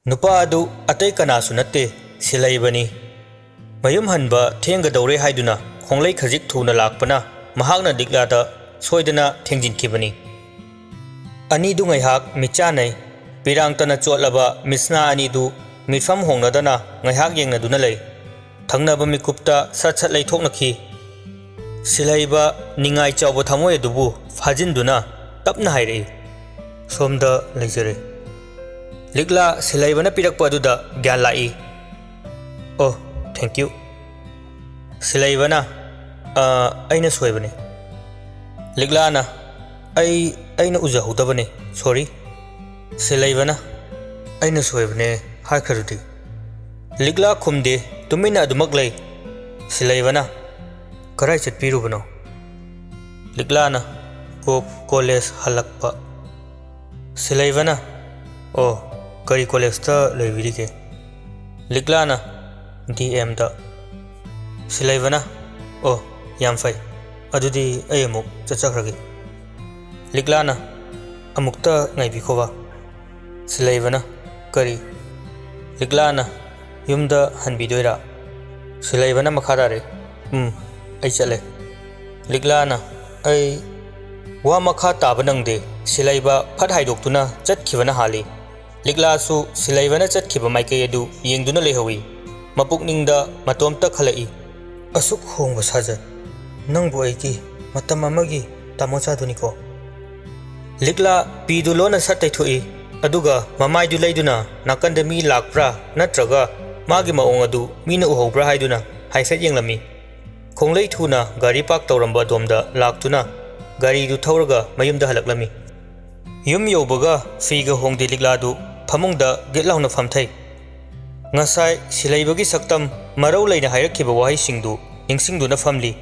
नुपा अदु अतै कनासु नत्ते सिलैबनी मयुम हनबा थेंगदौरे हाइदुना खोंगलै खजिक थुना लाकपना महागना लिग्लादा सोयदना थेंजिनखिबनी अनिदु ngaiहak मिचानै पिरांगतना चोटलबा मिसना अनिदु मिफम होंगनदना ngaiहak येंगनदुना लै थंगनबा मिकुप्ता सत सत लैथोकनखि सिलैबा निंगाई चावबा थमोय दुबु फाजिनदुना तपना हाइरे सोमदा लैजरे लिग्ला सिलैबना पिरकपा अदुदा ग्यान लाई ओ थैंक यू सिलैबना अइना सोयबने लिग्लाना अइना उजहौदबने सॉरी सिलैबना अइना सोयबने हाइखरुदी लिग्ला खुमदे तुमिना अदुमक लै सिलैबना कराय चटपिरुबनो लिग्लाना कॉलेज हलक्पा सिलैबना ओ करी कॉलेज ता लैबिरिगे लिग्लाना DM दा सिलैबना ओ याम फै अदुदी अय अमुक चचखरगे लिग्लाना अमुक्ता ngaiबिखोबा सिलैबना करी लिग्लाना युमदा हनबिदोइरा सिलैबना मखादारे अय चले लिग्लाना अय वा मखा ताबा नंगदे सिलैबा फट हाइदोक्तुना चटखिबना हाली लिग्लासु सिलैबना चटखिबा माइकै अदु येंगदुना लेहौई मपुकनिंगदा मतोमता खलई असुक होंगबा साजत नंगबु अइगी मतम अमगी तामोचादुनिको लिग्ला पीदु लोना सतैथोई अदुगा ममाइदु लैदुना नाकंदा मी लाकप्रा नत्रगा मागी माओंग अदु मीना उहौब्रा हाइदुना हाइफेट येंगलमी खोंगलै थुना गाड़ी पार्क तौरंबा दोमदा लाक्तुना गाड़ी दु थौरगा मयुमदा हलक्लमी yum यौबगा फीगा होंगदे लिग्लादु फमुंगदा गितलाउना फमथै ngasai silaibagi saktam marau laina hairakiba wahaisingdu ningsingduna famli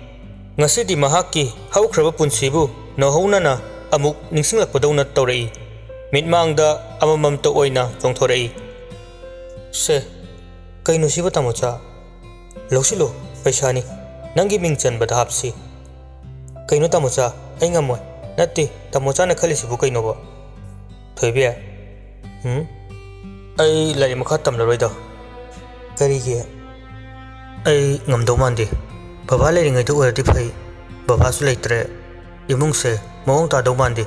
ngasidi mahakki haukraba punsibu nohounana amuk ningsinglakpadawna tawrai mitmangda amamamta oina chongthorai se kaino siba tamocha loksilo paisani nangi mingchan bada hapsi kaino tamocha ai ngamoy natti tamocha na khalisibu kaino ba thoibe ai lai makha tamlaroida करीगे ngमदौमानदे बाबा लेरिङैदो ओरदि फै बाबासु लेत्रे इमुंगसे मवंग तादौमानदे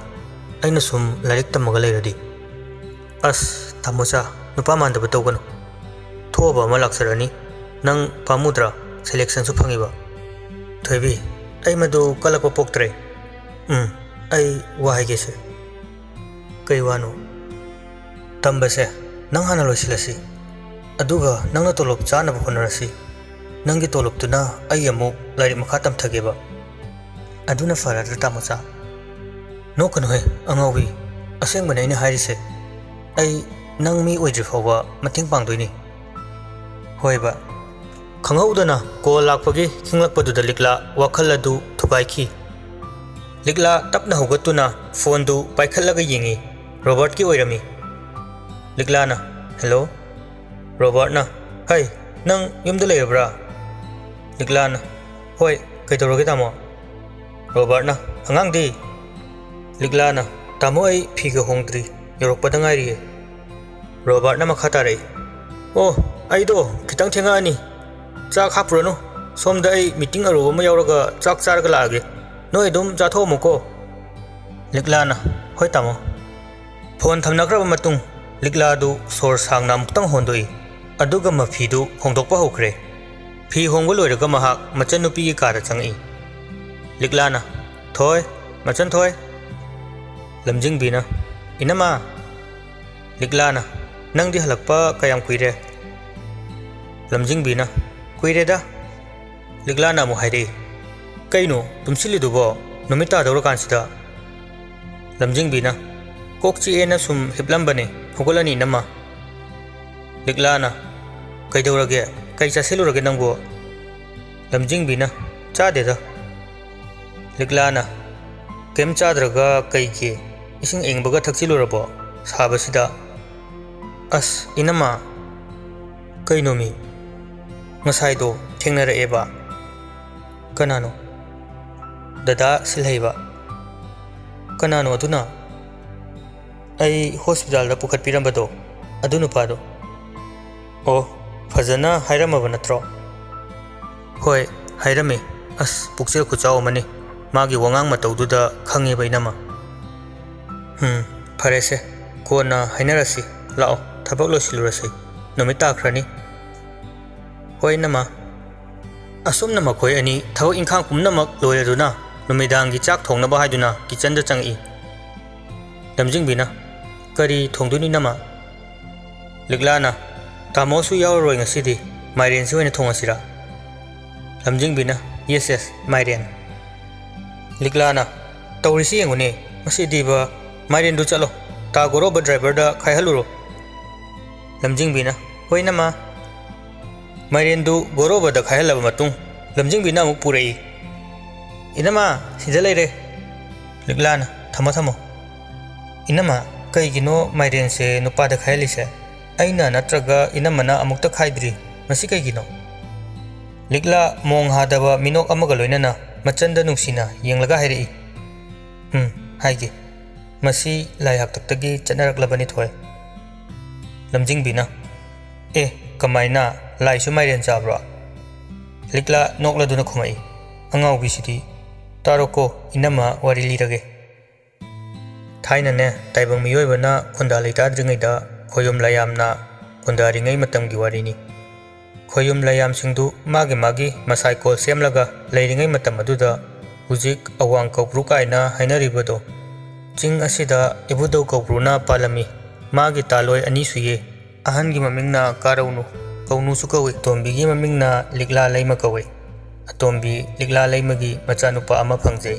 अइना सुम like तमगा लेरदि अस तामोचा नुपा मानदब तौगनो थोबा मा लाक्सरनी नंग पामुद्रा selection सु फंगिबा थैबी अइ मदु कलक पोक्त्रे अइ वाहाइगेसे कई वानो तंबसे नंग हाना लोसिलसी अदुगा नंगना तोलोब चानब होनरसी नंगी तोलोबतुना अइ अमुक लाइक मखा तमथगेबा अदुना फराद्र तामोचा नोकनो हे अंगावी असेंगबने अइना हारिसे अइ नंग मी ओइद्रि फावबा मतेंग पांगदोइनि होइबा खंगौदना कॉल लाक्पगी खिंगलकपदुदा लिग्ला वाखल अदु थुगाइखि लिग्ला तपना होगतुना फोन दु पाइखलगा येंगी रॉबर्ट की ओइरमी लिग्लाना हेलो रॉबर्ट ना हाय नंग युमदा लेरब्रा लिग्लाना होय कैदौरगे तामो रॉबर्ट ना अंगांगदि लिग्लाना तामो अइ फीगा होंगद्रि यौरकपदा ngairiye रॉबर्ट ना मखा तारै ओ अइदो खितंग थेंगानी चाक हापुरनो सोमदा अइ मीटिंग अरोब मा यावरगा चाक चारगा लागे नोय दुम जाथोमोको लिग्लाना होय तामो फोन थमनग्रबा मतुंग लिग्लादु सोर सांगना मुक्तंग होंदोई अदुगा मफीदु होंदोकपा होख्रे फी होंगो लोइरगा महाक मचन नुपी की कार चंगई लिग्लाना थोय मचन थोय लमजिंग बीना इनमा लिग्लाना नंगदि हलकपा कयाम कुइरे लमजिंग बीना कुइरेदा लिग्लाना मु हाइरे कइनो तुमसिलिदुबो नुमिता दौरा कांसिदा लमजिंग बीना कोकची एना सुम हिपलंबने होगलनी नमा लिग्लाना कैदौरगे कई चासिलुरगे नंगबो लमजिंग बीना चादेदा लिग्लाना केम चाद्रगा कईगे इसिंग एंगबगा थक्सिलुरबो साबसिदा अस इनमा कईनोमी ngसाइदो थेंगनरएबा कनानो ददा सिलहैबा कनानो अदुना अई हॉस्पिटल दा पुखत पिरंबदो अदु नुपादो ꯑꯣ ꯐꯖꯅ ꯍꯥꯏꯔꯝꯃꯕ ꯅꯠꯇ꯭ꯔꯣ? ꯍꯣꯏ ꯍꯥꯏꯔꯝꯃꯤ ꯑꯁ ꯄꯨꯛꯆꯦꯜ ꯈꯨꯆꯥꯎ ꯑꯃꯅꯤ ꯃꯥꯒꯤ ꯋꯥꯉꯥꯡ ꯃꯇꯧꯗꯨꯗ ꯈꯪꯉꯦꯕ ꯏꯅꯝꯃ ꯐꯔꯦꯁꯦ ꯀꯣꯟꯅ ꯍꯥꯏꯅꯔꯁꯤ ꯂꯥꯛꯑꯣ ꯊꯕꯛ ꯂꯣꯏꯁꯤꯜꯂꯨꯔꯁꯤ ꯅꯨꯃꯤꯠ ꯇꯥꯈ꯭ꯔꯅꯤ ꯍꯣꯏ ꯏꯅꯝꯃ ꯑꯁꯨꯝꯅ ꯃꯈꯣꯏ ꯑꯅꯤ ꯊꯕꯛ ꯏꯪꯈꯥꯡ ꯄꯨꯝꯅꯃꯛ ꯂꯣꯏꯔꯗꯨꯅ ꯅꯨꯃꯤꯗꯥꯡꯒꯤ ꯆꯥꯛ ꯊꯣꯡꯅꯕ ꯍꯥꯏꯗꯨꯅ ꯀꯤꯆꯟꯗ ꯆꯪꯉꯛꯏ ꯂꯝꯖꯤꯡꯕꯤꯅ ꯀꯔꯤ ꯊꯣꯡꯗꯣꯏꯅꯣ ꯏꯅꯝꯃ? ꯂꯤꯛꯂꯥꯅ ꯇꯥꯃꯣꯁꯨ ꯌꯥꯎꯔꯔꯣꯏ ꯉꯁꯤꯗꯤ ꯃꯥꯏꯔꯦꯟꯁꯤ ꯑꯣꯏꯅ ꯊꯣꯡꯉꯁꯤꯔꯥ? ꯂꯝꯖꯤꯡꯕꯤꯅ ꯌꯦꯁ ꯃꯥꯏꯔꯦꯟ ꯂꯤꯛꯂꯥꯅ ꯇꯧꯔꯤꯁꯤ ꯌꯦꯡꯉꯨꯅꯦ ꯉꯁꯤꯗꯤꯕ ꯃꯥꯏꯔꯦꯟꯗꯨ ꯆꯠꯂꯣ ꯇꯥ ꯒꯣꯔꯣꯕ ꯗ꯭राꯏꯚꯔꯗ ꯈꯥꯏꯍꯜꯂꯨꯔꯣ ꯂꯝꯖꯤꯡꯕꯤꯅ ꯍꯣꯏ ꯏꯅꯝꯃ ꯃꯥꯏꯔꯦꯟꯗꯨ ꯒꯣꯔꯣꯕꯗ ꯈꯥꯏꯍꯜꯂꯕ ꯃꯇꯨꯡ ꯂꯝꯖꯤꯡꯕꯤꯅ ꯑꯃꯨꯛ ꯄꯨꯔꯛꯏ ꯏꯅꯝꯃ ꯁꯤꯗ ꯂꯩꯔꯦ ꯂꯤꯛꯂꯥꯅ ꯊꯝꯃꯣ 이놈아 그이기노 마이렌세 누빠다 카일리세 아이나 나트라가 이놈아나 아묵다 카이드리 마시 그이기노 릭라 몽하다바 미녹 아마가 로이나나 마찬다 눅시나 옌라가 하이리 하이기 마시 라이학탁탁기 짠나락라바니 토에 람징비나 에 그마이나 라이슈 마이렌 자브라 릭라 녹라두나 쿠마이 앙아우비시디 따로코 이놈아 와릴리라게 थाइनने ताइबंग मियोइबना खुंदा लेताद्रिङैदा खोयुम लायामना खुंदारिङै मतमगी वारिनी खोयुम लायाम सिंधु मागे मागी मसाइ कोल सेमलगा लेरिङै मतम अदुदा हुजिक अवांग कौब्रु काइना हाइनरिबदो चिंग असिदा इबुदौ कौब्रुना पालमी मागे तालोय अनि सुये अहनगी ममिंगना कारौनु कौनु सुकवे तोंबीगी ममिंगना लिगला लैमा कवे अतोंबी लिगला लैमगी मचानुपा अमा फंगजे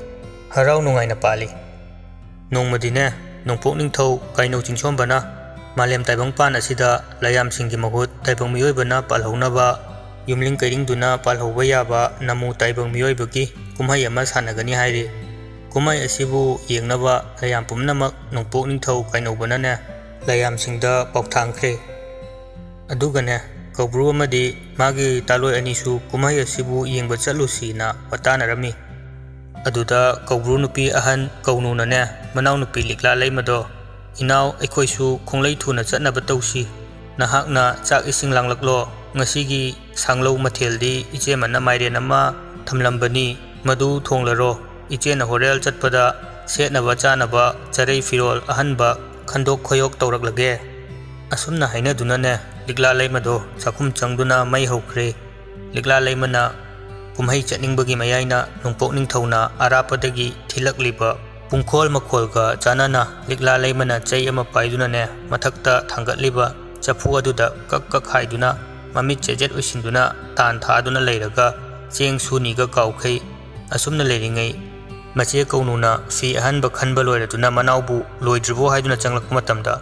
हराउ नुंगाइना पाली नोंमदिने नोंपोक निंगथौ काइनौ चिंगसोमबना मालेम ताइबंग पान असिदा लायाम सिंगी महुत ताइबंग मियोइबना पालहौनबा युमलिंग कैरिंगदुना पालहौबा याबा नमु ताइबंग मियोइबगी कुमहाई अमा सानगनी हाइरि कुमहाई असिबु येंगनबा लायाम पुमनमक नोंपोक निंगथौ काइनौबनाने लायाम सिंगदा पाउथांख्रे अदुगने कौब्रु अमदि मागी तालोय अनिसु कुमहाई असिबु येंगबा चलुसीना वतानरमी अदुदा कौब्रु नुपी अहन कौनुनने मनाउ नुपी लिक्ला लैमदो इनाउ अखोइसु खोंलै थुना चटनबा तौसी नहाकना चाक इसिंग लांगलकलो ngasiगी सांगलौ मथेलदी इचेमना माइरेन अमा थमलंबनी मदु थोंगलरो इचेना होरेल चटपदा सेटनबा चानबा चरै फिरोल अहनबा खंदोक खोयोक तौरकलगे असुमना हाइनदुनाने लिक्ला लैमदो चाखुम चंगदुना मै हौख्रे लिक्ला लैमना कुमहाई चटनिंगबगी मयाइना नोंपोक निंगथौना आरापदगी थिलकलिबा पुंखोल मखोलगा चानाना लिक्ला लैमना चै अमा पाइदुनाने मथक्ता थांगतलिबा चफु अदुदा कक कक हाइदुना ममित चेजेट ओइसिंदुना तान थादुना लैरगा चेंग सुनीगा काउखै असुमना लैरिङै मचे कौनुना फी अहनबा खनबा लोइरदुना मनाउबु लोइद्रिबो हाइदुना चंगलकपा मतमदा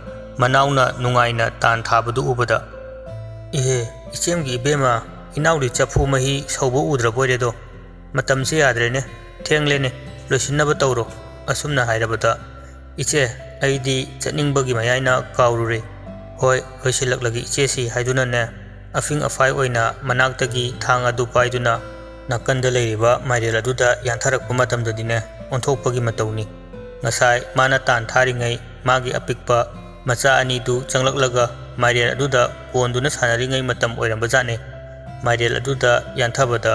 मनाउना नुंगाइना तान थाबदु उबदा इहे इचेमगी इबेमा इनाउदी चफु मही सौबो उद्रबोइरेदो मतमसे याद्रेने थेंगलेने लोइसिनबा तौरो असुमना हाइरबदा इचे अइदी चटनिंगबगी मयाइना काउरुरे होय लोइसिलकलगी इचेसी हाइदुनाने अफिंग अफाइ ओइना मनाक्तगी थांग अदु पाइदुना नाकंदा लैरिबा माइरेल अदुदा यान्थरकपा मतमददिने ओंथोकपगी मतौनी ngасai mana tan tharingai magi apikpa macha ani du changlaklaga mairel aduda konduna sanaringai matam oiramba jane mairel aduda yanthabada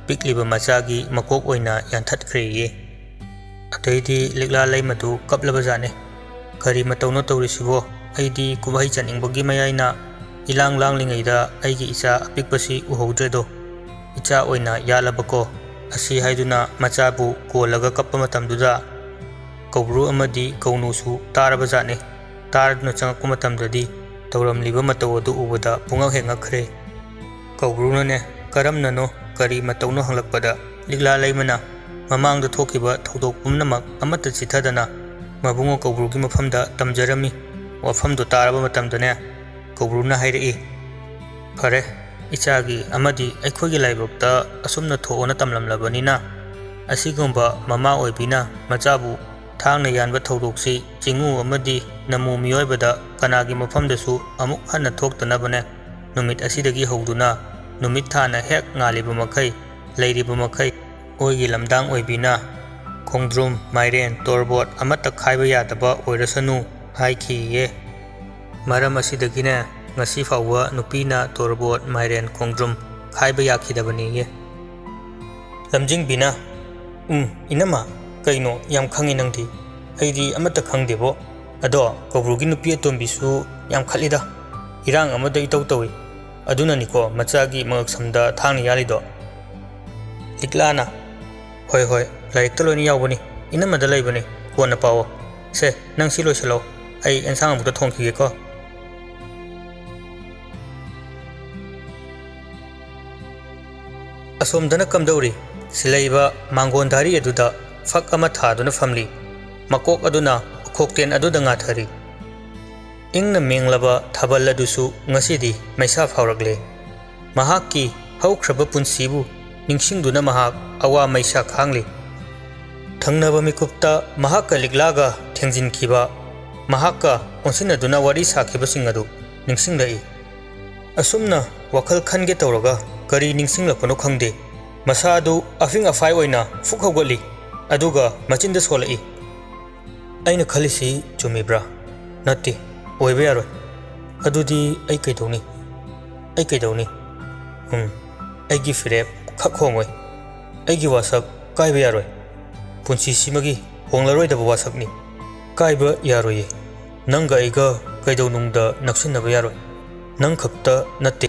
pikliba machagi makok oina yanthatkre ye ateidi likla laimadu kaplaba jane kari matauno tawrisibo aidi kubai chaningbagi mayaina ilang langlingaida aigi icha apikpasi uhodredo icha oina yalabako asi haiduna machabu kolaga kappa matamduda Koubru अमदी कौनुसु तारबा जाने तारदुना चंगकपा मतमददी तौरमलिबा मतौ अदु उबदा पुंगक हेंगखरे कौब्रुनने करमननो करी मतौनो हंगलकपदा लिगला लैमना ममांगदा थोकिबा थौदोक पुमनमक अमत्ता चिथदना मबुंगो कौब्रुगी मफमदा तमजरमी वफमदो तारबा मतमदने कौब्रुना हाइरई फरे इचागी अमदी अखोगी लाइबक्ता असुमना थोना तमलमलबनिना असिगुंबा mama ओइबिना मचाबु थांगना यानबा थौदोकसी चिंगु अमदी नमु मियोइबदा कनागी मफमदसु अमुक हन्ना थोक्तनबने नुमित असिदगी हौदुना नुमित थाना हेक ngalibा मखै लैरिबा मखै ओइगी लमदांग ओइबिना खोंद्रुम माइरेन तोरबोट अमत्ता खाइबा यादबा ओइरसनु हाइखिये मरम असिदगिने ngasi fawa nupina torbot mairen khongdrum khaiba yakhidabani ye lamjing bina inama kaino yam khangi nangdi aidi amata khangdebo ado kobrugi nupi atombi su yam khalida irang amada itau tawi aduna niko machagi mangak samda thangni yalido liklana hoi hoi laik taloni yawbani inama da laibani kona pawo se nang silo silo ai ensang amukta thongkhige ko asomdana kamdauri silaiba mangondari aduda fak ama thaduna famli makok aduna khokten aduda nga thari ingna menglaba thabal adusu ngasidi maisa phawragle mahakki haukraba punsibu ningsingduna mahak awa maisa khangli thangnaba mikupta mahakka liklaga thengjin khiba mahakka onsinaduna wari sakhiba singadu ningsinglai asumna wakhal khange tawraga kari ningsinglakpano khangde masadu afing afai oina fukhawgali aduga machinda solai aina khalisi chumibra natti oibe yaroi adudi ai kaidoni aigi firep khakhongoi aigi wasak kaiba yaroi punsi simagi honglaroi da wasakni kaiba yaroi nanga aiga kaidonungda naksinaba yaroi nang khakta natte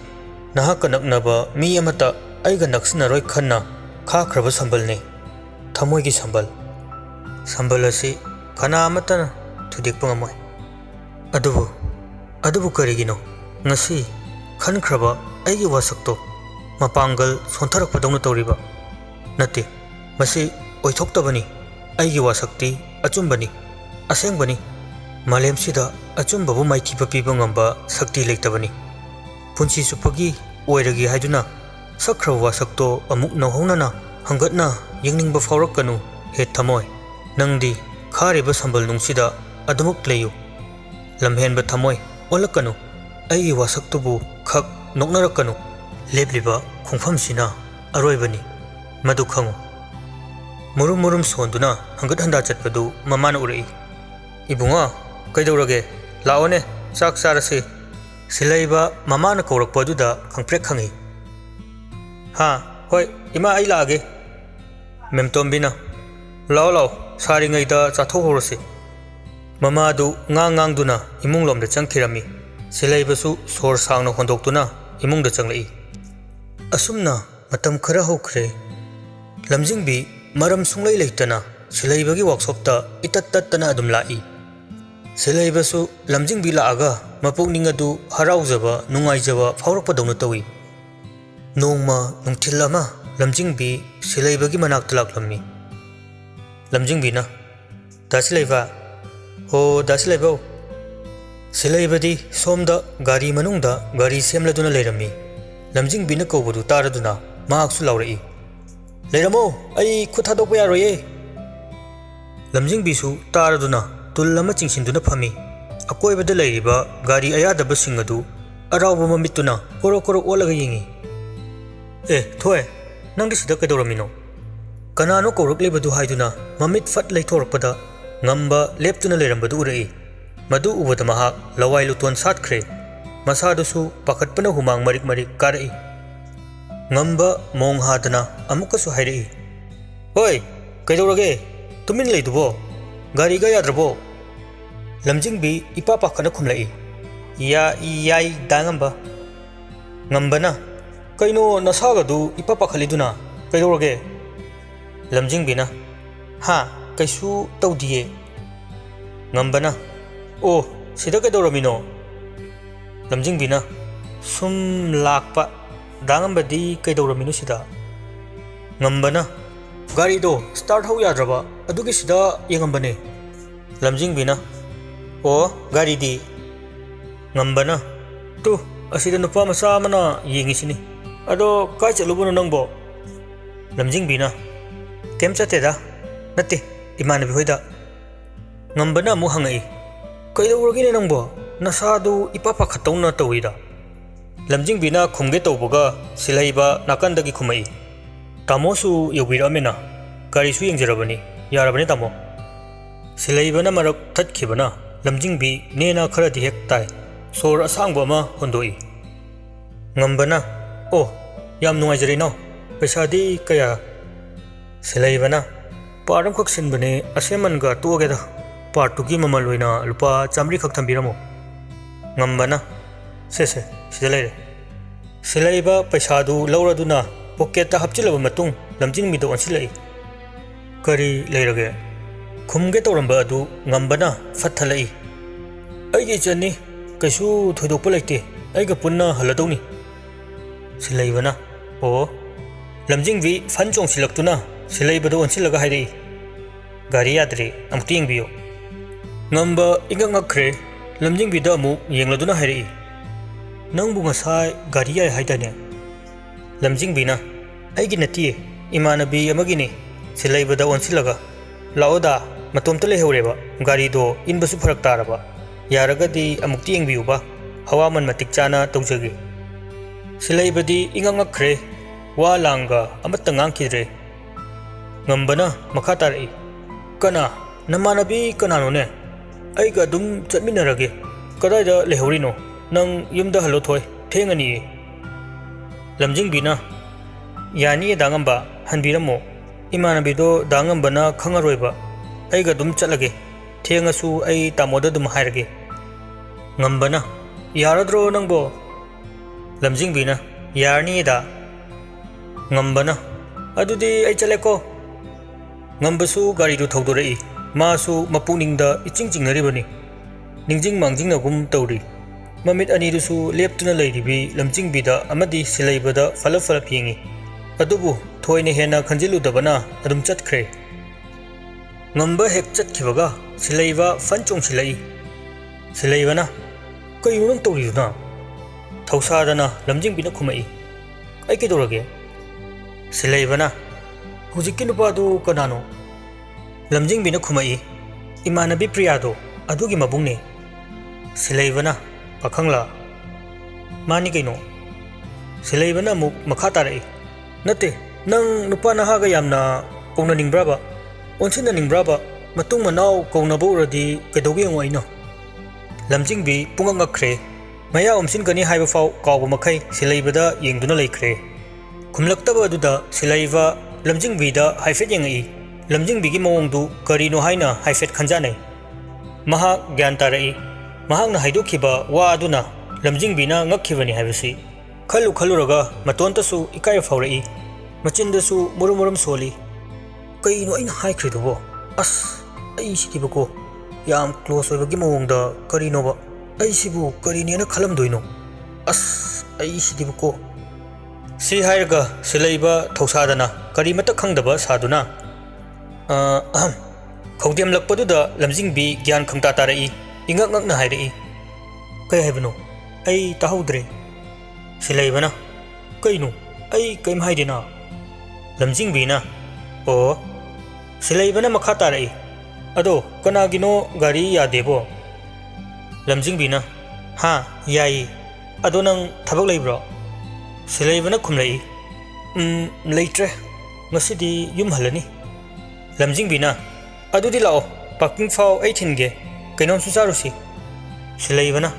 nahaka naknaba mi amata aiga naksinaroi khanna khakraba sambalne thamoigi sambal asi khana amata thudikpa ngamoi adubu karigino ngasi khankraba aigi wasakto mapangal sontharakpadawna tawriba nate masi oithoktabani aigi wasakti achumbani asengbani malemsida achumbabu maikhiba piba ngamba sakti leitabani punsi supagi oiragi haiduna sakhraba wasakto amuk nahonana hangatna yengningba fawrakkanu he thamoi nangdi khariba sambal nungsida adumuk leyu lamhenba thamoi olakanu aigi wasaktubu khak noknarakanu lebliba khongfamsina aroibani madu khangu murum sonduna hangat handa chatpadu mamana urai ibunga kaidorage laone chak sarase silaiba mamana kaurakpaduda khangprek khangi ha hoi ima ai laage memtombina lao saringaida chathorose mamadu ngang duna imunglomda changkhirami silaibasu sor sangna hondoktuna imungda changlai asumna matam khara hokre lamjingbi maram sunglai leitana silaibagi workshopta itattattana adum lai silaibasu lamjingbi laaga mapukning adu haraujaba nungaijaba phawrakpadawna tawi nongma nungthil ama lamjingbi silaibagi manakta laklammi lamjingbina dasilaiba ho dasilaiba silaibadi somda gari manungda gari semladuna leirami lamjingbina kawbadu taraduna mahaksu laurai leiramo ai khuthadokpa yaroye lamjingbisu taraduna tulama chingsinduna phami akoibada leiriba gari ayadaba singadu arauba mamituna korok olaga yingi thoe nangdi sida kaidoramino kanano korok lebadu haiduna mamit fat leithorokpada ngamba leptuna leirambadu urai madu ubada mahak lawai luton satkhre masadusu pakhatpana humang marik karai ngamba mong hadana amukasu hairai hoi kaidorage tumin leidubo gari ga yadrabo lamjingbi ipa pakhana khumlai yai dangamba ngambana kaino nasagadu ipa pakhaliduna kaidorage lamjingbina ha kaisu tawdiye ngambana o sida kaidoramino lamjingbina sum lakpa dangambadi kaidoramino sida ngambana gari do start hau yadraba adugi sida yengambane lamjingbina o gari di ngambana tu asida nupa masa mana yengisini ado kai chalubunu nangbo lamjingbina kem chateda nate imanabi hoida ngambana mu hangai kaidoragine nangbo nasadu ipapa khatawna tawida lamjingbina khumge tawbaga silaiba nakandagi khumai tamosu yobiramena karisu yengjarabani yarabani tamo silaibana marak thatkhibana lamjingbi nena kharadi hek tai ꯁꯣꯔ ꯑꯁꯥꯡꯕ ꯑꯃ ꯍꯣꯟꯗꯣꯛꯏ꯫ ꯉꯝꯕꯅ ꯑꯣ ꯌꯥꯝ ꯅꯨꯡꯉꯥꯏꯖꯔꯦ ꯏꯅꯥꯎ, ꯄꯩꯁꯥꯗꯤ ꯀꯌꯥ? ꯁꯤꯂꯩꯕꯅ part ꯑꯃꯈꯛ ꯁꯤꯟꯕꯅꯦ, ꯑꯁꯦꯝꯃꯟꯒ ꯇꯣꯛꯑꯒꯦꯗ, ꯄꯥꯔꯠꯇꯨꯒꯤ ꯃꯃꯜ ꯑꯣꯏꯅ ꯂꯨꯄꯥ 100 ꯈꯛ ꯊꯝꯕꯤꯔꯝꯃꯣ꯫ ꯉꯝꯕꯅ ꯁꯦ ꯁꯤꯗ ꯂꯩꯔꯦ꯫ ꯁꯤꯂꯩꯕ ꯄꯩꯁꯥꯗꯨ ꯂꯧꯔꯗꯨꯅ ꯄꯣꯀꯦꯠꯇ ꯍꯥꯞꯆꯤꯜꯂꯕ ꯃꯇꯨꯡ ꯂꯝꯖꯤꯡꯕꯤꯗ ꯑꯣꯟꯁꯤꯜꯂꯛꯏ꯫ ꯀꯔꯤ ꯂꯩꯔꯒꯦ? ꯈꯨꯝꯒꯦ ꯇꯧꯔꯝꯕ ꯑꯗꯨ ꯉꯝꯕꯅ ꯐꯠ ꯊꯠꯂꯛꯏ꯫ ꯑꯩꯒꯤ ꯏꯆꯟꯅꯤ, ꯀꯩꯁꯨ ꯊꯣꯏꯗꯣꯛꯄ ꯂꯩꯇꯦ, ꯑꯩꯒ ꯄꯨꯟꯅ ꯍꯜꯂꯗꯧꯅꯤ꯫ ꯁꯤꯂꯩꯕꯅ ꯑꯣ꯫ ꯂꯝꯖꯤꯡꯕꯤ ꯐꯟ ꯆꯣꯡꯁꯤꯜꯂꯛꯇꯨꯅ ꯁꯤꯂꯩꯕꯗ ꯑꯣꯟꯁꯤꯜꯂꯒ ꯍꯥꯏꯔꯛꯏ꯫ ꯒꯥꯔꯤ ꯌꯥꯗ꯭ꯔꯦ, ꯑꯃꯨꯛꯇ ꯌꯦꯡꯕꯤꯌꯨ꯫ ꯉꯝꯕ ꯏꯉꯛ ꯉꯛꯈ꯭ꯔꯦ, ꯂꯝꯖꯤꯡꯕꯤꯗ ꯑꯃꯨꯛ ꯌꯦꯡꯂꯗꯨꯅ ꯍꯥꯏꯔꯛꯏ꯫ ꯅꯪꯕꯨ ꯉꯁꯥꯏ ꯒꯥꯔꯤ ꯌꯥꯏ ꯍꯥꯏꯗꯥꯏꯅꯦ? ꯂꯝꯖꯤꯡꯕꯤꯅ ꯑꯩꯒꯤ ꯅꯠꯇꯤꯌꯦ, ꯏꯃꯥꯟꯅꯕꯤ ꯑꯃꯒꯤꯅꯤ꯫ ꯁꯤꯂꯩꯕꯗ ꯑꯣꯟꯁꯤꯜꯂꯒ ꯂꯥꯛꯑꯣꯗ, ꯃꯇꯣꯝꯇ ꯂꯩꯍꯧꯔꯦꯕ, ꯒꯥꯔꯤꯗꯣ ꯏꯟꯕꯁꯨ ꯐꯔꯛ ꯇꯥꯔꯕ, ꯌꯥꯔꯒꯗꯤ ꯑꯃꯨꯛꯇ ꯌꯦꯡꯕꯤꯌꯨꯕ, ꯍꯋꯥꯃꯟ ꯃꯇꯤꯛ ꯆꯥꯅ ꯇꯧꯖꯒꯦ꯫ ꯁꯤꯂꯩꯕꯗꯤ ꯏꯉꯛ ꯉꯛꯈ꯭ꯔꯦ, ꯋꯥ ꯂꯥꯡꯒ ꯑꯃꯠꯇ ꯉꯥꯡꯈꯤꯗ꯭ꯔꯦ꯫ ꯉꯝꯕꯅ ꯃꯈꯥ ꯇꯥꯔꯛꯏ꯫ ꯀꯅꯥ? ꯅꯃꯥꯟꯅꯕꯤ ꯀꯅꯥꯅꯣꯅꯦ? ꯑꯩꯒ ꯑꯗꯨꯝ ꯆꯠꯃꯤꯟꯅꯔꯒꯦ꯫ ꯀꯗꯥꯏꯗ ꯂꯩꯍꯧꯔꯤꯅꯣ? ꯅꯪ ꯌꯨꯝꯗ ꯍꯜꯂꯣ ꯊꯣꯏ, ꯊꯦꯡꯉꯅꯤꯌꯦ꯫ ꯂꯝꯖꯤꯡꯕꯤꯅ ꯌꯥꯅꯤꯌꯦ ꯗꯥ ꯉꯝꯕ, ꯍꯟꯕꯤꯔꯝꯃꯣ, ꯏꯃꯥꯟꯅꯕꯤꯗꯣ ꯗꯥ ꯉꯝꯕꯅ ꯈꯪꯉꯔꯣꯏꯕ, ꯑꯩꯒ ꯑꯗꯨꯝ ꯆꯠꯂꯒꯦ, ꯊꯦꯡꯉꯁꯨ ꯑꯩ ꯇꯥꯃꯣꯗ ꯑꯗꯨꯝ ꯍꯥꯏꯔꯒꯦ꯫ ꯉꯝꯕꯅ ꯌꯥꯔꯗ꯭ꯔꯣ ꯅꯪꯕꯣ? ꯂꯝꯖꯤꯡꯕꯤꯅ ꯌꯥꯔꯅꯤꯌꯦ ꯗꯥ꯫ ꯉꯝꯕꯅ ꯑꯗꯨꯗꯤ ꯑꯩ ꯆꯠꯂꯦꯀꯣ꯫ ꯉꯝꯕꯁꯨ ꯒꯥꯔꯤꯗꯨ ꯊꯧꯗꯣꯔꯛꯏ, ꯃꯥꯁꯨ ꯃꯄꯨꯛꯅꯤꯡꯗ ꯏꯆꯤꯡ ꯆꯤꯡꯅꯔꯤꯕꯅꯤ, ꯅꯤꯡꯖꯤꯡ ꯃꯥꯡꯖꯤꯡꯅꯒꯨꯝ ꯇꯧꯔꯤ꯫ ꯃꯃꯤꯠ ꯑꯅꯤꯗꯨꯁꯨ ꯂꯦꯞꯇꯨꯅ ꯂꯩꯔꯤꯕꯤ ꯂꯝꯖꯤꯡꯕꯤꯗ ꯑꯃꯗꯤ ꯁꯤꯂꯩꯕꯗ ꯐꯂꯞ ꯌꯦꯡꯉꯤ, ꯑꯗꯨꯕꯨ ꯊꯣꯏꯅ ꯍꯦꯟꯅ ꯈꯟꯖꯤꯜꯂꯨꯗꯕꯅ ꯑꯗꯨꯝ ꯆꯠꯈ꯭ꯔꯦ꯫ ꯉꯝꯕ ꯍꯦꯛ ꯆꯠꯈꯤꯕꯒ ꯁꯤꯂꯩꯕ ꯐꯟ ꯆꯣꯡꯁꯤꯜꯂꯛꯏ꯫ ꯁꯤꯂꯩꯕꯅ ꯀꯩꯅꯣ ꯅꯪ ꯇꯧꯔꯤꯗꯨꯅ? ꯊꯧꯁꯥꯗꯅ ꯂꯝꯖꯤꯡꯕꯤꯅ ꯈꯨꯝꯃꯛꯏ꯫ ꯑꯩ ꯀꯩꯗꯧꯔꯒꯦ? ꯁꯤꯂꯩꯕꯅ ꯍꯧꯖꯤꯛꯀꯤ ꯅꯨꯄꯥꯗꯨ ꯀꯅꯥꯅꯣ? ꯂꯝꯖꯤꯡꯕꯤꯅ ꯈꯨꯝꯃꯛꯏ꯫ ꯏꯃꯥꯟꯅꯕꯤ ꯄ꯭ꯔꯤꯌꯥꯗꯣ, ꯑꯗꯨꯒꯤ ꯃꯕꯨꯡꯅꯦ꯫ ꯁꯤꯂꯩꯕꯅ ꯄꯥꯈꯪꯂꯥ? ꯃꯥꯅꯤ ꯀꯩꯅꯣ꯫ ꯁꯤꯂꯩꯕꯅ ꯑꯃꯨꯛ ꯃꯈꯥ ꯇꯥꯔꯛꯏ꯫ ꯅꯠꯇꯦ, ꯅꯪ ꯅꯨꯄꯥ ꯅꯍꯥꯒ ꯌꯥꯝꯅ ꯀꯧꯅꯅꯤꯡꯕ꯭ꯔꯕ? ꯑꯣꯟꯁꯤꯟꯅꯅꯤꯡꯕ꯭ꯔꯕ? ꯃꯇꯨꯡ ꯃꯅꯥꯎ ꯀꯧꯅꯕ ꯎꯔꯗꯤ ꯀꯩꯗꯧꯒꯦ ꯌꯦꯡꯉꯣ ꯑꯩꯅ꯫ ꯂꯝꯖꯤꯡꯕꯤ ꯄꯨꯡꯉꯛ ꯉꯛꯈ꯭ꯔꯦ, ꯃꯌꯥ ꯑꯣꯝꯁꯤꯟꯒꯅꯤ ꯍꯥꯏꯕ ꯐꯥꯎ ꯀꯥꯎꯕ ꯃꯈꯩ ꯁꯤꯂꯩꯕꯗ ꯌꯦꯡꯗꯨꯅ ꯂꯩꯈ꯭ꯔꯦ꯫ ꯈꯨꯝꯂꯛꯇꯕ ꯑꯗꯨꯗ ꯁꯤꯂꯩꯕ ꯂꯝꯖꯤꯡꯕꯤꯗ ꯍꯥꯏꯐꯦꯠ ꯌꯦꯡꯉꯛꯏ꯫ ꯂꯝꯖꯤꯡꯕꯤꯒꯤ ꯃꯑꯣꯡꯗꯨ ꯀꯔꯤꯅꯣ ꯍꯥꯏꯅ ꯍꯥꯏꯐꯦꯠ ꯈꯟꯖꯥꯟꯅꯩ꯫ ꯃꯍꯥꯛ ꯒ꯭ꯌꯥꯟ ꯇꯥꯔꯛꯏ, ꯃꯍꯥꯛꯅ ꯍꯥꯏꯗꯣꯛꯈꯤꯕ ꯋꯥ ꯑꯗꯨꯅ ꯂꯝꯖꯤꯡꯕꯤꯅ ꯉꯛꯈꯤꯕꯅꯤ ꯍꯥꯏꯕꯁꯤ꯫ ꯈꯜꯂꯨꯔꯒ ꯃꯇꯣꯟꯇꯁꯨ ꯏꯀꯥꯏꯕ ꯐꯥꯎꯔꯛꯏ, ꯃꯆꯤꯟꯗꯁꯨ ꯃꯨꯔꯨꯝ ꯁꯣꯜꯂꯤ꯫ ꯀꯩꯅꯣ ꯑꯩꯅ ꯍꯥꯏꯈ꯭ꯔꯤꯗꯨꯕꯣ? ꯑꯁ, ꯑꯩꯁꯤꯗꯤꯕꯀꯣ, ꯌꯥꯝ ꯀ꯭ꯂꯣꯁ ꯑꯣꯏꯕꯒꯤ ꯃꯑꯣꯡꯗ ꯀꯔꯤꯅꯣꯕ, ꯑꯩꯁꯤꯕꯨ ꯀꯔꯤꯅꯦꯅ ꯈꯜꯂꯝꯗꯣꯏꯅꯣ? ꯑꯁ, ꯑꯩꯁꯤꯗꯤꯕꯀꯣ꯫ ꯁꯤ ꯍꯥꯏꯔꯒ ꯁꯤꯂꯩꯕ ꯊꯧꯁꯥꯗꯅ ꯀꯔꯤꯃꯠꯇ ꯈꯪꯗꯕ ꯁꯥꯗꯨꯅ ꯈꯧꯗꯦꯝꯂꯛꯄꯗꯨꯗ ꯂꯝꯖꯤꯡꯕꯤ ꯒ꯭ꯌꯥꯟ ꯈꯪꯇꯥ ꯇꯥꯔꯛꯏ, ꯏꯉꯛ ꯉꯛꯅ ꯍꯥꯏꯔꯛꯏ꯫ ꯀꯩ ꯍꯥꯏꯕꯅꯣ? ꯑꯩ ꯇꯥꯍꯧꯗ꯭ꯔꯦ꯫ ꯁꯤꯂꯩꯕꯅ ꯀꯩꯅꯣ? ꯑꯩ ꯀꯩꯝ ꯍꯥꯏꯗꯦꯅ꯫ ꯂꯝꯖꯤꯡꯕꯤꯅ ꯑꯣ꯫ ꯁꯤꯂꯩꯕꯅ ꯃꯈꯥ ꯇꯥꯔꯛꯏ꯫ ꯑꯗꯣ ꯀꯅꯥꯒꯤꯅꯣ ꯒꯥꯔꯤ ꯌꯥꯗꯦꯕꯣ? ꯂꯝꯖꯤꯡꯕꯤꯅ ꯍꯥ, ꯌꯥꯏꯌꯦ, ꯑꯗꯣ ꯅꯪ ꯊꯕꯛ ꯂꯩꯕ꯭ꯔꯣ? ꯁꯤꯂꯩꯕꯅ ꯈꯨꯝꯂꯛꯏ꯫ ꯂꯩꯇ꯭ꯔꯦ, ꯉꯁꯤꯗꯤ ꯌꯨꯝ ꯍꯜꯂꯅꯤ꯫ ꯂꯝꯖꯤꯡꯕꯤꯅ ꯑꯗꯨꯗꯤ ꯂꯥꯛꯑꯣ, ꯄꯥꯔꯀꯤꯡ ꯐꯥꯎ ꯑꯩ ꯊꯤꯟꯒꯦ, ꯀꯩꯅꯣꯝꯁꯨ ꯆꯥꯔꯨꯁꯤ꯫ ꯁꯤꯂꯩꯕꯅ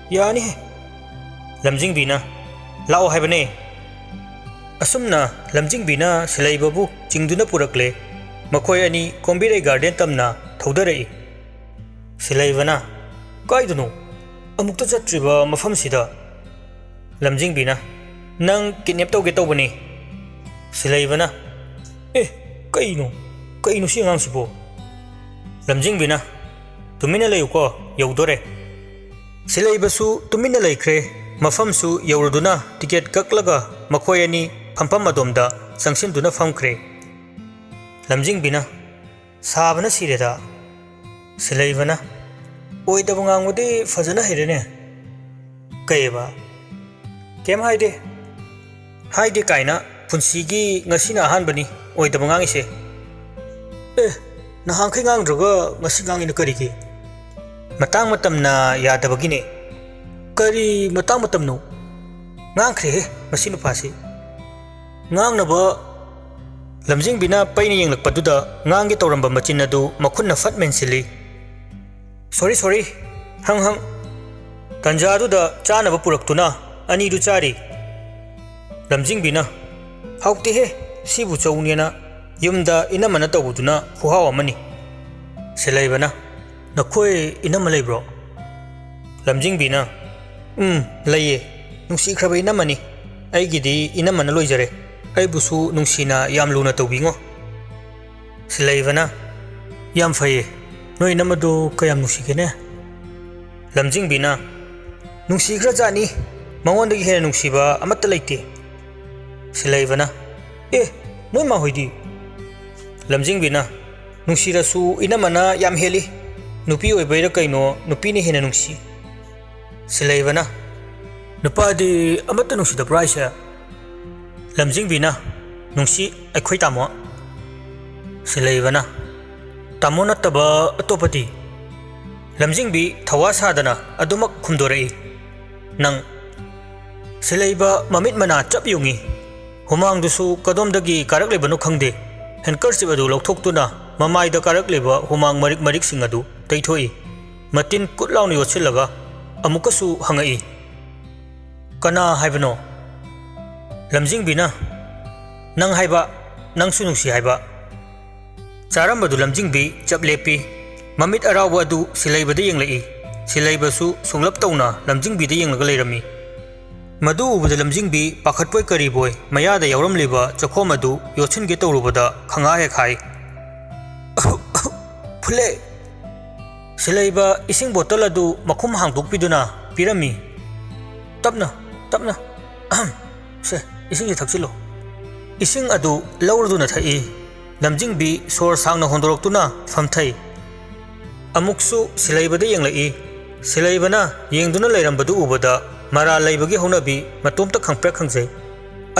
ꯌꯥꯅꯤꯍꯦ꯫ ꯂꯝꯖꯤꯡꯕꯤꯅ ꯂꯥꯛꯑꯣ ꯍꯥꯏꯕꯅꯦ꯫ ꯑꯁꯨꯝꯅ ꯂꯝꯖꯤꯡꯕꯤꯅ ꯁꯤꯂꯩꯕꯕꯨ ꯆꯤꯡꯗꯨꯅ ꯄꯨꯔꯛꯂꯦ, ꯃꯈꯣꯏ ꯑꯅꯤ ꯀꯣꯝꯕꯤꯔꯩ ꯒꯥꯔꯗꯦꯟ ꯇꯝꯅ ꯊꯧꯗꯔꯛꯏ꯫ ꯁꯤꯂꯩꯕꯅ ꯀꯥꯏꯗꯅꯣ? ꯑꯃꯨꯛꯇ ꯆꯠꯇ꯭ꯔꯤꯕ ꯃꯐꯝꯁꯤꯗ꯫ ꯂꯝꯖꯤꯡꯕꯤꯅ ꯅꯪ ꯀꯤꯗꯅꯦꯞ ꯇꯧꯒꯦ ꯇꯧꯕꯅꯤ꯫ ꯁꯤꯂꯩꯕꯅ ꯀꯩꯅꯣ ꯁꯤ ꯑꯉꯥꯡꯁꯤꯕꯣ? ꯂꯝꯖꯤꯡꯕꯤꯅ ꯇꯨꯃꯤꯟꯅ ꯂꯩꯌꯨꯀꯣ, ꯌꯧꯗꯣꯔꯦ꯫ ꯁꯤꯂꯩꯕꯁꯨ ꯇꯨꯃꯤꯟꯅ ꯂꯩꯈ꯭ꯔꯦ, ꯃꯐꯝꯁꯨ ꯌꯧꯔꯗꯨꯅ ꯇꯤꯀꯦꯠ ꯀꯛꯂꯒ ꯃꯈꯣꯏ ꯑꯅꯤ ꯐꯝꯐꯝ ꯑꯗꯣꯝꯗ ꯆꯪꯁꯤꯟꯗꯨꯅ ꯐꯝꯈ꯭ꯔꯦ꯫ ꯂꯝꯖꯤꯡꯕꯤꯅ ꯁꯥꯕꯅ ꯁꯤꯔꯦꯗ꯫ ꯁꯤꯂꯩꯕꯅ ꯑꯣꯏꯗꯕ ꯉꯥꯡꯕꯗꯤ ꯐꯖꯅ ꯍꯩꯔꯦꯅꯦ꯫ ꯀꯩꯕ? ꯀꯩꯝ ꯍꯥꯏꯗꯦ ꯀꯥꯏꯅ, ꯄꯨꯟꯁꯤꯒꯤ ꯉꯁꯤꯅ ꯑꯍꯥꯟꯕꯅꯤ ꯑꯣꯏꯗꯕ ꯉꯥꯡꯉꯤꯁꯦ꯫ ꯅꯍꯥꯟꯈꯩ ꯉꯥꯡꯗ꯭ꯔꯒ ꯉꯁꯤ ꯉꯥꯡꯉꯤꯅ ꯀꯔꯤꯒꯤ? ꯃꯇꯥꯡ ꯃꯇꯝꯅ ꯌꯥꯗꯕꯒꯤꯅꯦ꯫ ꯀꯔꯤ ꯃꯇꯥꯡ ꯃꯇꯝꯅꯣ? ꯉꯥꯡꯈ꯭ꯔꯦꯍꯦ ꯃꯁꯤ ꯅꯨꯄꯥꯁꯤ꯫ ꯉꯥꯡꯅꯕ꯫ ꯂꯝꯖꯤꯡꯕꯤꯅ ꯄꯩꯅ ꯌꯦꯡꯂꯛꯄꯗꯨꯗ ꯉꯥꯡꯒꯦ ꯇꯧꯔꯝꯕ ꯃꯆꯤꯟ ꯑꯗꯨ ꯃꯈꯨꯠꯅ ꯐꯠ ꯃꯦꯟꯁꯤꯜꯂꯤ꯫ ꯁꯣꯔꯤ, ꯍꯪ꯫ ꯇꯟꯖꯥꯗꯨꯗ ꯆꯥꯅꯕ ꯄꯨꯔꯛꯇꯨꯅ ꯑꯅꯤꯗꯨ ꯆꯥꯔꯤ꯫ ꯂꯝꯖꯤꯡꯕꯤꯅ ꯍꯥꯎꯇꯦꯍꯦ ꯁꯤꯕꯨ ꯆꯧꯅꯦꯅ ꯌꯨꯝꯗ ꯏꯅꯝꯃꯅ ꯇꯧꯕꯗꯨꯅ ꯈꯨꯍꯥꯎ ꯑꯃꯅꯤ꯫ ꯁꯤꯂꯩꯕꯅ ꯅꯈꯣꯏ ꯏꯅꯝꯃ ꯂꯩꯕ꯭ꯔꯣ? ꯂꯝꯖꯤꯡꯕꯤꯅ ꯂꯩꯌꯦ ꯅꯨꯡꯁꯤꯈ꯭ꯔꯕ ꯏꯅꯝꯃꯅꯤ ꯑꯩꯒꯤꯗꯤ ꯏꯅꯝꯃꯅ ꯂꯣꯏꯖꯔꯦ ꯑꯩꯕꯨꯁꯨ ꯅꯨꯡꯁꯤꯅ ꯌꯥꯝ ꯂꯨꯅ ꯇꯧꯕꯤꯉꯣ꯫ ꯁꯤꯂꯩꯕꯅ ꯌꯥꯝ ꯐꯩꯌꯦ ꯅꯣꯏ ꯏꯅꯝꯃꯗꯨ ꯀꯌꯥꯝ ꯅꯨꯡꯁꯤꯒꯦꯅꯦ? ꯂꯝꯖꯤꯡꯕꯤꯅ ꯅꯨꯡꯁꯤꯈ꯭ꯔꯖꯥꯠꯅꯤ ꯃꯉꯣꯟꯗꯒꯤ ꯍꯦꯟꯅ ꯅꯨꯡꯁꯤꯕ ꯑꯃꯠꯇ ꯂꯩꯇꯦ꯫ ꯁꯤꯂꯩꯕꯅ ꯅꯣꯏ ꯃꯥꯍꯣꯏꯗꯤ? ꯂꯝꯖꯤꯡꯕꯤꯅ ꯅꯨꯡꯁꯤꯔꯁꯨ ꯏꯅꯝꯃꯅ ꯌꯥꯝ ꯍꯦꯜꯂꯤ ꯅꯨꯄꯤ ꯑꯣꯏꯕꯩꯔ ꯀꯩꯅꯣ ꯅꯨꯄꯤꯅ ꯍꯦꯟꯅ ꯅꯨꯡꯁꯤ꯫ ꯁꯤꯂꯩꯕꯅ ꯅꯨꯄꯥꯗꯤ ꯑꯃꯠꯇ ꯅꯨꯡꯁꯤꯗꯕ꯭ꯔꯥ ꯍꯥꯏꯁꯦ? ꯂꯝꯖꯤꯡꯕꯤꯅ ꯅꯨꯡꯁꯤ ꯑꯩꯈꯣꯏ ꯇꯥꯃꯣ꯫ ꯁꯤꯂꯩꯕꯅ ꯇꯥꯃꯣ ꯅꯠꯇꯕ ꯑꯇꯣꯞꯄꯗꯤ? ꯂꯝꯖꯤꯡꯕꯤ ꯊꯋꯥ ꯁꯥꯗꯅ ꯑꯗꯨꯃꯛ ꯈꯨꯝꯗꯣꯔꯛꯏ ꯅꯪ꯫ ꯁꯤꯂꯩꯕ ꯃꯃꯤꯠ ꯃꯅꯥ ꯆꯞ ꯌꯨꯡꯉꯤ ꯍꯨꯃꯥꯡꯗꯨꯁꯨ ꯀꯗꯣꯝꯗꯒꯤ ꯀꯥꯔꯛꯂꯤꯕꯅꯣ ꯈꯪꯗꯦ ꯍꯦꯟꯀꯔꯆꯤꯞ ꯑꯗꯨ ꯂꯧꯊꯣꯛꯇꯨꯅ ꯃꯃꯥꯏꯗ ꯀꯥꯔꯛꯂꯤꯕ ꯍꯨꯃꯥꯡ ꯃꯔꯤꯛ ꯃꯔꯤꯛꯁꯤꯡ ꯑꯗꯨ ꯇꯩꯊꯣꯛꯏ ꯃꯇꯤꯟ ꯀꯨꯠ ꯂꯥꯎꯅ ꯌꯣꯠꯁꯤꯜꯂꯒ ꯑꯃꯨꯛꯀꯁꯨ ꯍꯪꯉꯛꯏ ꯀꯅꯥ ꯍꯥꯏꯕꯅꯣ? ꯂꯝꯖꯤꯡꯕꯤꯅ ꯅꯪ ꯍꯥꯏꯕ ꯅꯪꯁꯨ ꯅꯨꯡꯁꯤ ꯍꯥꯏꯕ꯫ ꯆꯥꯔꯝꯕꯗꯨ ꯂꯝꯖꯤꯡꯕꯤ ꯆꯞ ꯂꯦꯞꯄꯤ ꯃꯃꯤꯠ ꯑꯔꯥꯎꯕ ꯑꯗꯨ ꯁꯤꯂꯩꯕꯗ ꯌꯦꯡꯂꯛꯏ ꯁꯤꯂꯩꯕꯁꯨ ꯁꯨꯡꯂꯞ ꯇꯧꯅ ꯂꯝꯖꯤꯡꯕꯤꯗ ꯌꯦꯡꯂꯒ ꯂꯩꯔꯝꯃꯤ꯫ ꯃꯗꯨ ꯎꯕꯗ ꯂꯝꯖꯤꯡꯕꯤ ꯄꯥꯈꯠꯄꯣꯏ ꯀꯔꯤꯕꯣꯏ ꯃꯌꯥꯗ ꯌꯥꯎꯔꯝꯂꯤꯕ ꯆꯈꯣꯝ ꯑꯗꯨ ꯌꯣꯠꯁꯤꯟꯒꯦ ꯇꯧꯔꯨꯕꯗ ꯈꯪꯍꯥ ꯍꯦꯛ ꯍꯥꯏ ꯐꯨꯜꯂꯦ꯫ ꯁꯤꯂꯩꯕ ꯏꯁꯤꯡ ꯕꯣꯇꯜ ꯑꯗꯨ ꯃꯈꯨꯝ ꯍꯥꯡꯗꯣꯛꯄꯤꯗꯨꯅ ꯄꯤꯔꯝꯃꯤ ꯇꯞꯅ ꯇꯞꯅ ꯁꯦ ꯏꯁꯤꯡꯁꯤ ꯊꯛꯆꯤꯜꯂꯣ꯫ ꯏꯁꯤꯡ ꯑꯗꯨ ꯂꯧꯔꯗꯨꯅ ꯊꯛꯏ ꯂꯝꯖꯤꯡꯕꯤ ꯁꯣꯔ ꯁꯥꯡꯅ ꯍꯣꯟꯗꯣꯔꯛꯇꯨꯅ ꯐꯝꯊꯩ ꯑꯃꯨꯛꯁꯨ ꯁꯤꯂꯩꯕꯗ ꯌꯦꯡꯂꯛꯏ ꯁꯤꯂꯩꯕꯅ ꯌꯦꯡꯗꯨꯅ ꯂꯩꯔꯝꯕꯗꯨ ꯎꯕꯗ ꯃꯔꯥꯜ ꯂꯩꯕꯒꯤ ꯍꯧꯅꯕꯤ ꯃꯇꯣꯝꯇ ꯈꯪꯄ꯭ꯔꯦꯛ ꯈꯪꯖꯩ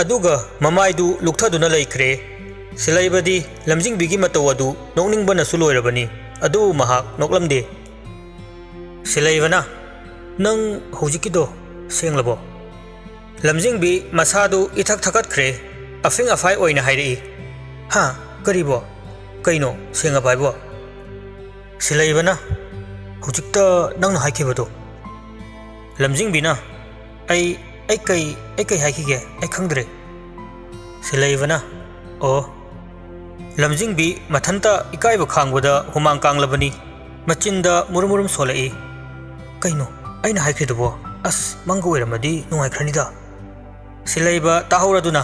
ꯑꯗꯨꯒ ꯃꯃꯥꯏꯗꯨ ꯂꯨꯛꯊꯗꯨꯅ ꯂꯩꯈ꯭ꯔꯦ꯫ ꯁꯤꯂꯩꯕꯗꯤ ꯂꯝꯖꯤꯡꯕꯤꯒꯤ ꯃꯇꯧ ꯑꯗꯨ ꯅꯣꯛꯅꯤꯡꯕꯅꯁꯨ ꯂꯣꯏꯔꯕꯅꯤ ꯑꯗꯨꯕꯨ ꯃꯍꯥꯛ ꯅꯣꯛꯂꯝꯗꯦ꯫ ꯁꯤꯂꯩꯕꯅ ꯅꯪ ꯍꯧꯖꯤꯛꯀꯤꯗꯣ ꯁꯦꯡꯂꯕꯣ? ꯂꯝꯖꯤꯡꯕꯤ ꯃꯁꯥꯗꯨ ꯏꯊꯛ ꯊꯛꯀꯠꯈ꯭ꯔꯦ ꯑꯐꯤꯡ ꯑꯐꯥꯏ ꯑꯣꯏꯅ ꯍꯥꯏꯔꯛꯏ ꯀꯔꯤꯕꯣ ꯀꯩꯅꯣ ꯁꯦꯡꯉꯕ ꯍꯥꯏꯕꯣ? ꯁꯤꯂꯩꯕꯅ ꯍꯧꯖꯤꯛꯇ ꯅꯪꯅ ꯍꯥꯏꯈꯤꯕꯗꯣ꯫ ꯂꯝꯖꯤꯡꯕꯤꯅ ꯑꯩ ꯀꯩ ꯍꯥꯏꯈꯤꯒꯦ ꯑꯩ ꯈꯪꯗ꯭ꯔꯦ꯫ ꯁꯤꯂꯩꯕꯅ ꯑꯣ꯫ ꯂꯝꯖꯤꯡꯕꯤ ꯃꯊꯟꯇ ꯏꯀꯥꯏꯕ ꯈꯥꯡꯕꯗ ꯍꯨꯃꯥꯡ ꯀꯥꯡꯂꯕꯅꯤ ꯃꯆꯤꯟꯗ ꯃꯨꯔꯨꯝ ꯃꯨꯔꯨꯝ ꯁꯣꯜꯂꯛꯏ ꯀꯩꯅꯣ ꯑꯩꯅ ꯍꯥꯏꯈꯤꯗꯨꯕꯣ ꯑꯁ ꯃꯪꯒ ꯑꯣꯏꯔꯝꯃꯗꯤ ꯅꯨꯡꯉꯥꯏꯈ꯭ꯔꯅꯤꯗ꯫ ꯁꯤꯂꯩꯕ ꯇꯥꯍꯧꯔꯗꯨꯅ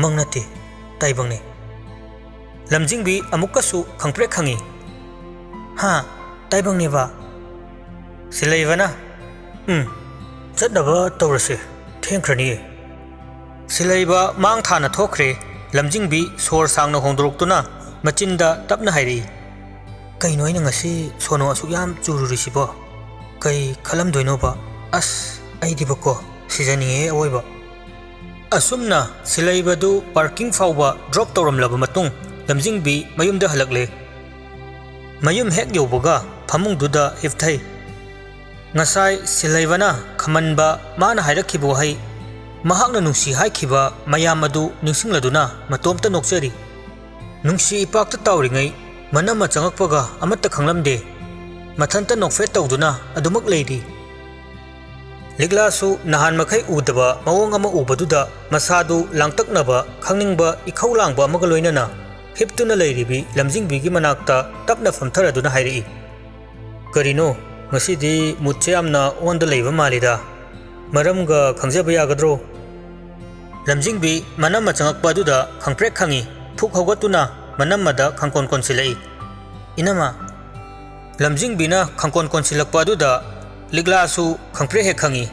ꯃꯪ ꯅꯠꯇꯦ ꯇꯥꯏꯕꯪꯅꯤ꯫ ꯂꯝꯖꯤꯡꯕꯤ ꯑꯃꯨꯛꯀꯁꯨ ꯈꯪꯄ꯭ꯔꯦꯛ ꯈꯪꯏ ꯇꯥꯏꯕꯪꯅꯦꯕ꯫ ꯁꯤꯂꯩꯕꯅ ꯆꯠꯅꯕ ꯇꯧꯔꯁꯦ ꯊꯦꯡꯈ꯭ꯔꯅꯤꯌꯦ꯫ ꯁꯤꯂꯩꯕ ꯃꯥꯡ ꯊꯥꯅ ꯊꯣꯛꯈ꯭ꯔꯦ ꯂꯝꯖꯤꯡꯕꯤ ꯁꯣꯔ ꯁꯥꯡꯅ ꯍꯣꯡꯗꯣꯔꯛꯇꯨꯅ ꯃꯆꯤꯟꯗ ꯇꯞꯅ ꯍꯥꯏꯔꯛꯏ ꯀꯩꯅꯣ ꯑꯩꯅ ꯉꯁꯤ ꯁꯣꯅꯣ ꯑꯁꯨꯛ ꯌꯥꯝ ꯆꯨꯔꯨꯔꯤꯁꯤꯕꯣ ꯀꯩ ꯈꯜꯂꯝꯗꯣꯏꯅꯣꯕ ꯑꯁ ꯑꯩꯗꯤꯕꯀꯣ ꯁꯤꯖꯅꯤꯡꯉꯦ ꯑꯋꯣꯏꯕ꯫ ꯑꯁꯨꯝꯅ ꯁꯤꯂꯩꯕꯗꯨ ꯄꯥꯔꯀꯤꯡ ꯐꯥꯎꯕ ꯗ꯭ꯔꯣꯞ ꯇꯧꯔꯝꯂꯕ ꯃꯇꯨꯡ ꯂꯝꯖꯤꯡꯕꯤ ꯃꯌꯨꯝꯗ ꯍꯜꯂꯛꯂꯦ꯫ ꯃꯌꯨꯝ ꯍꯦꯛ ꯌꯧꯕꯒ ꯐꯃꯨꯡꯗꯨꯗ ꯍꯤꯞꯊꯩ ꯉꯁꯥꯏ ꯁꯤꯂꯩꯕꯅ ꯈꯝꯃꯟꯕ ꯃꯥꯅ ꯍꯥꯏꯔꯛꯈꯤꯕ ꯋꯥꯍꯩ ꯃꯍꯥꯛꯅ ꯅꯨꯡꯁꯤ ꯍꯥꯏꯈꯤꯕ ꯃꯌꯥꯝ ꯑꯗꯨ ꯅꯤꯡꯁꯤꯡꯂꯗꯨꯅ ꯃꯇꯣꯝꯇ ꯅꯣꯛꯆꯔꯤ꯫ ꯅꯨꯡꯁꯤ ꯏꯄꯥꯛꯇ ꯇꯥꯎꯔꯤꯉꯩ ꯃꯅꯝꯃ ꯆꯪꯉꯛꯄꯒ ꯑꯃꯠꯇ ꯈꯪꯂꯝꯗꯦ ꯃꯊꯟꯇ ꯅꯣꯛꯐꯦꯠ ꯇꯧꯗꯨꯅ ꯑꯗꯨꯃꯛ ꯂꯩꯔꯤ꯫ ꯂꯤꯛꯂꯥꯁꯨ ꯅꯍꯥꯟ ꯃꯈꯩ ꯎꯗꯕ ꯃꯑꯣꯡ ꯑꯃ ꯎꯕꯗꯨꯗ ꯃꯁꯥꯗꯨ ꯂꯥꯡꯇꯛꯅꯕ ꯈꯪꯅꯤꯡꯕ ꯏꯈꯧ ꯂꯥꯡꯕ ꯑꯃꯒ ꯂꯣꯏꯅꯅ ꯍꯤꯞꯇꯨꯅ ꯂꯩꯔꯤꯕꯤ ꯂꯝꯖꯤꯡꯕꯤꯒꯤ ꯃꯅꯥꯛꯇ ꯇꯞꯅ ꯐꯝꯊꯔꯗꯨꯅ ꯍꯥꯏꯔꯛꯏ ꯀꯔꯤꯅꯣ ꯉꯁꯤꯗꯤ ꯃꯨꯠꯁꯦ ꯌꯥꯝꯅ ꯑꯣꯟꯗ ꯂꯩꯕ ꯃꯥꯜꯂꯤꯗ ꯃꯔꯝꯒ ꯈꯪꯖꯕ ꯌꯥꯒꯗ꯭ꯔꯣ? ꯂꯝꯖꯤꯡꯕꯤ ꯃꯅꯝꯃ ꯆꯪꯉꯛꯄ ꯑꯗꯨꯗ ꯈꯪꯄ꯭ꯔꯦꯛ ꯈꯪꯏ ꯊꯨꯛ ꯍꯧꯒꯠꯇꯨꯅ ꯃꯅꯝꯃꯗ ꯈꯪꯀꯣꯟ ꯀꯣꯟꯁꯤꯜꯂꯛꯏ ꯏꯅꯝꯃ꯫ ꯂꯝꯖꯤꯡꯕꯤꯅ ꯈꯪꯀꯣꯟ ꯀꯣꯟꯁꯤꯜꯂꯛꯄ ꯑꯗꯨꯗ ꯂꯤꯛꯂꯥꯁꯨ ꯈꯪꯄ꯭ꯔꯦꯛ ꯍꯦꯛ ꯈꯪꯏ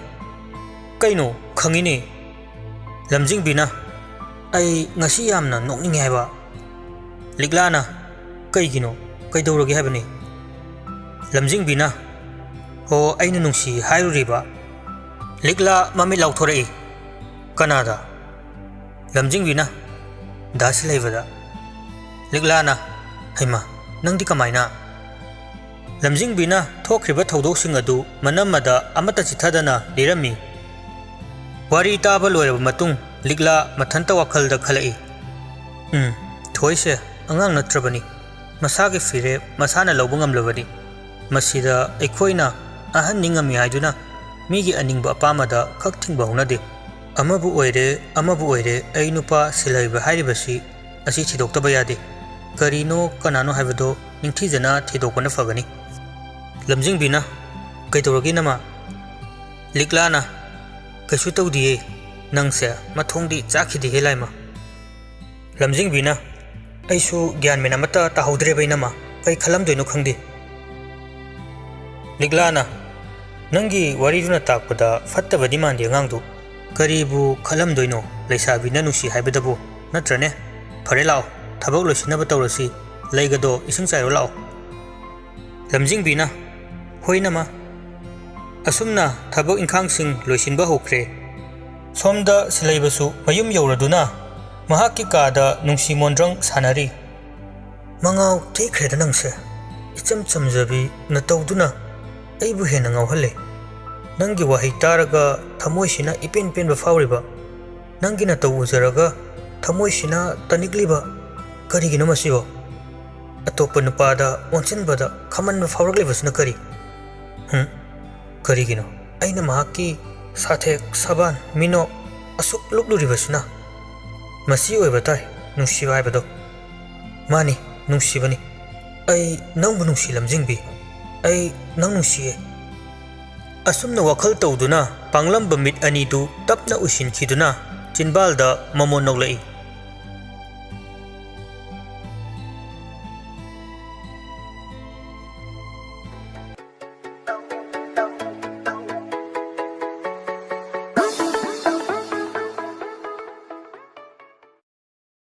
ꯀꯩꯅꯣ ꯈꯪꯏꯅꯦ꯫ ꯂꯝꯖꯤꯡꯕꯤꯅ ꯑꯩ ꯉꯁꯤ ꯌꯥꯝꯅ ꯅꯣꯛꯅꯤꯡꯉꯦ ꯍꯥꯏꯕ꯫ ꯂꯤꯛꯂꯥꯅ ꯀꯩꯒꯤꯅꯣ ꯀꯩꯗꯧꯔꯒꯦ ꯍꯥꯏꯕꯅꯤ? ꯂꯝꯖꯤꯡꯕꯤꯅ ꯍꯣ ꯑꯩꯅ ꯅꯨꯡꯁꯤ ꯍꯥꯏꯔꯨꯔꯤꯕ꯫ ꯂꯤꯛꯂꯥ ꯃꯃꯤꯠ ꯂꯥꯎꯊꯣꯔꯛꯏ ꯀꯅꯥꯗ? ꯂꯝꯖꯤꯡꯕꯤꯅ ꯗꯥ ꯁꯤꯂꯩꯕꯗ꯫ ꯂꯤꯛꯂꯥꯅ ꯍꯩꯃꯥ ꯅꯪꯗꯤ ꯀꯃꯥꯏꯅ? ꯂꯝꯖꯤꯡꯕꯤꯅ ꯊꯣꯛꯈ꯭ꯔꯤꯕ ꯊꯧꯗꯣꯛꯁꯤꯡ ꯑꯗꯨ ꯃꯅꯝꯃꯗ ꯑꯃꯠꯇ ꯆꯤꯊꯗꯅ ꯂꯤꯔꯝꯃꯤ꯫ ꯋꯥꯔꯤ ꯇꯥꯕ ꯂꯣꯏꯔꯕ ꯃꯇꯨꯡ ꯂꯤꯛꯂꯥ ꯃꯊꯟꯇ ꯋꯥꯈꯜꯗ ꯈꯜꯂꯛꯏ ꯊꯣꯏꯁꯦ ꯑꯉꯥꯡ ꯅꯠꯇ꯭ꯔꯕꯅꯤ ꯃꯁꯥꯒꯤ ꯐꯤꯔꯦꯞ ꯃꯁꯥꯅ ꯂꯧꯕ ꯉꯝꯂꯕꯅꯤ ꯃꯁꯤꯗ ꯑꯩꯈꯣꯏꯅ ꯑꯍꯟꯅꯤ ꯉꯝꯃꯤ ꯍꯥꯏꯗꯨꯅ मीगी अनिंग अपामद खक थिंग हौनदे अमबु ओइरे अई नुपा सिलैब हाइरिबसी असि थिदोक्तब यादे करीनो कनानो हाइबदो निंगथीजना थिदोकना फगनी लमजिंगबिना कैतौरगी नमा लिकलाना कैसु तौदिए नंगसे मथोंदी चाखिदे हेलाइमा लमजिंगबिना अइसु ज्ञान मेनामता ताहौद्रे बैनमा कई खलमदोइनो खंगदे लिकलाना नंगी वारीदुना ताकपदा फत्तबदी मांदे अंगांगदु करीबु खलमदोइनो लैसाबिना नुसी हाइबदबो नत्रने फरे लाओ थबक लोइसिनब तौरसी लैगदो इसिंग चाइरो लाओ लमजिंगबिना होइनमा असुमना थबक इंखांगसिंग लोइसिनबा होख्रे सोमदा सिलैबसु मयुम यौरदुना महाकी कादा नुंसी मोनद्रंग सानारी मंगाव थेख्रेदा नंगसे इचम चमजबी नतौदुना अइबु हेना ngawhalle नंगी वाही तारगा थमोइसिना इपेन पेनबा फावरिबा नंगी ना तौ उजरगा थमोइसिना तनिकलिबा करिगिनो मसिबो अतोप नुपादा ओनसिनबदा खमनबा फावरगलिबसना करी करिगिनो अइना महाकी साथेक साबान मिनो असुक लुकलुरिबसना मसी ओइबताय नुंसिबा हाइबदो मानी नुंसिबनी अई नंगबु नुंसि लमजिंगबी अई नंग नुंसिए असुमना वखल तौदुना पांगलंब मिट अनीदु तपना उसिनखिदुना चिनबालदा ममोन नौलई